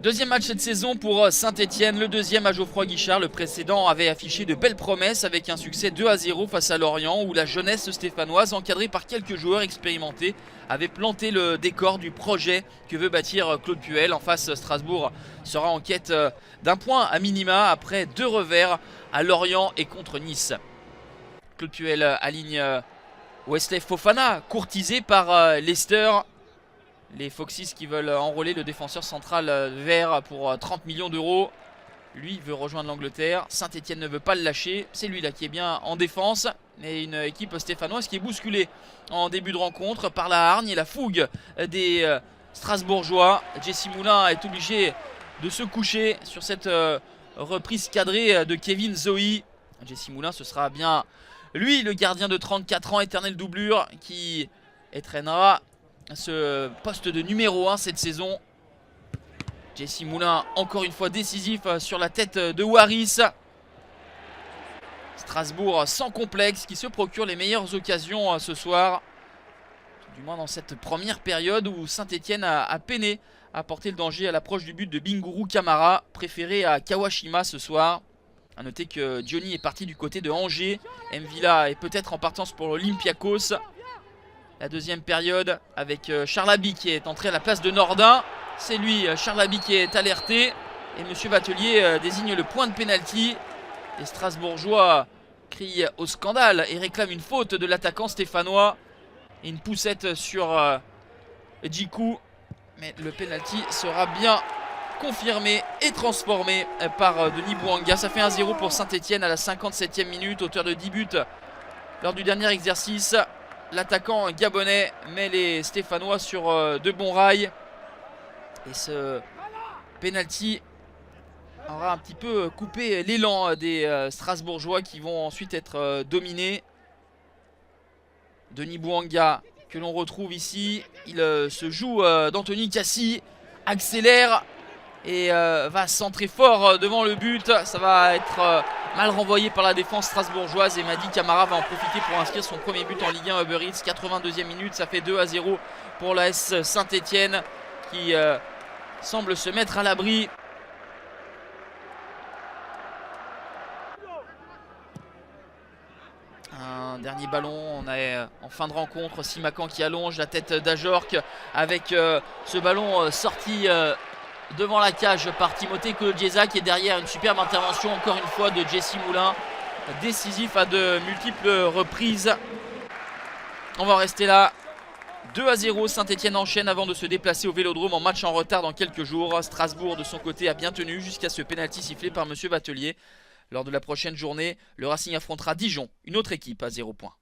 Deuxième match cette saison pour Saint-Etienne, le deuxième à Geoffroy Guichard. Le précédent avait affiché de belles promesses avec un succès 2-0 face à Lorient où la jeunesse stéphanoise, encadrée par quelques joueurs expérimentés, avait planté le décor du projet que veut bâtir Claude Puel. En face, Strasbourg sera en quête d'un point à minima après deux revers à Lorient et contre Nice. Claude Puel aligne Wesley Fofana, courtisé par Leicester. Les Foxys qui veulent enrôler le défenseur central vert pour 30 millions d'euros. Lui veut rejoindre l'Angleterre. Saint-Etienne ne veut pas le lâcher. C'est lui là qui est bien en défense. Et une équipe stéphanoise qui est bousculée en début de rencontre par la hargne et la fougue des Strasbourgeois. Jesse Moulin est obligé de se coucher sur cette reprise cadrée de Kevin Zoe. Jesse Moulin, ce sera bien lui, le gardien de 34 ans, éternelle doublure, qui étreignera ce poste de numéro 1 cette saison. Jesse Moulin encore une fois décisif sur la tête de Waris. Strasbourg sans complexe qui se procure les meilleures occasions ce soir. Du moins dans cette première période où Saint-Etienne a peiné à porter le danger à l'approche du but de Bingourou Kamara, préféré à Kawashima ce soir. A noter que Johnny est parti du côté de Angers. Mvila est peut-être en partance pour l'Olympiakos. La deuxième période avec Charlaby qui est entré à la place de Nordin. C'est lui, Charlaby, qui est alerté. Et Monsieur Batelier désigne le point de pénalty. Les Strasbourgeois crient au scandale et réclament une faute de l'attaquant stéphanois. Et une poussette sur Djikou. Mais le pénalty sera bien confirmé et transformé par Denis Bouanga. Ça fait 1-0 pour Saint-Etienne à la 57e minute. Auteur de 10 buts lors du dernier exercice. L'attaquant gabonais met les Stéphanois sur de bons rails. Et ce penalty aura un petit peu coupé l'élan des Strasbourgeois qui vont ensuite être dominés. Denis Bouanga que l'on retrouve ici. Il se joue d'Anthony Cassi. Accélère et va centrer fort devant le but. Ça va être mal renvoyé par la défense strasbourgeoise et Mady Camara va en profiter pour inscrire son premier but en Ligue 1 Uber Eats. 82e minute, ça fait 2-0 pour l'AS Saint-Etienne qui semble se mettre à l'abri. Un dernier ballon, on est en fin de rencontre. Simakan qui allonge la tête d'Ajorc avec ce ballon sorti devant la cage par Timothée Kolodziejczak qui est derrière. Une superbe intervention encore une fois de Jesse Moulin, décisif à de multiples reprises. On va rester là. 2-0, Saint-Etienne enchaîne avant de se déplacer au Vélodrome en match en retard dans quelques jours. Strasbourg de son côté a bien tenu jusqu'à ce pénalty sifflé par Monsieur Batelier. Lors de la prochaine journée, le Racing affrontera Dijon, une autre équipe à 0 points.